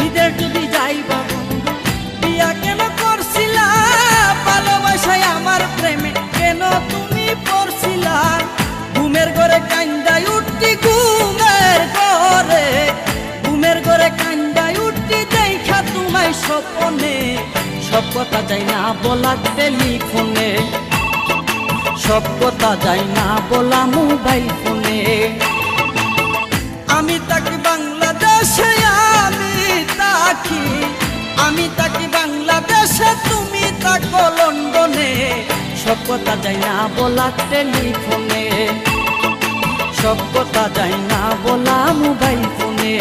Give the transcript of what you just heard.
বিদেশ যদি যাইবা বন্ধু বিয়া কেন করছিলা, ভালোবাসায় আমার প্রেমে কেন তুমি পড়ছিলা। ঘুমের ঘরে কান্দাই উঠতি, ঘুমের ঘরে কান্দাই উঠতি দেখা তোমায় স্বপ্নে। সব কথা যাই না বলা টেলিফোনে, সব কথা যাই না বলা মোবাইল ফোনে। আমি থাকি বাংলাদেশে, আমি থাকি বাংলাদেশে, তুমি থাকো লন্ডনে। সব কথা যাই না বলা টেলিফোনে, সব কথা যাই না বলা মোবাইল ফোনে।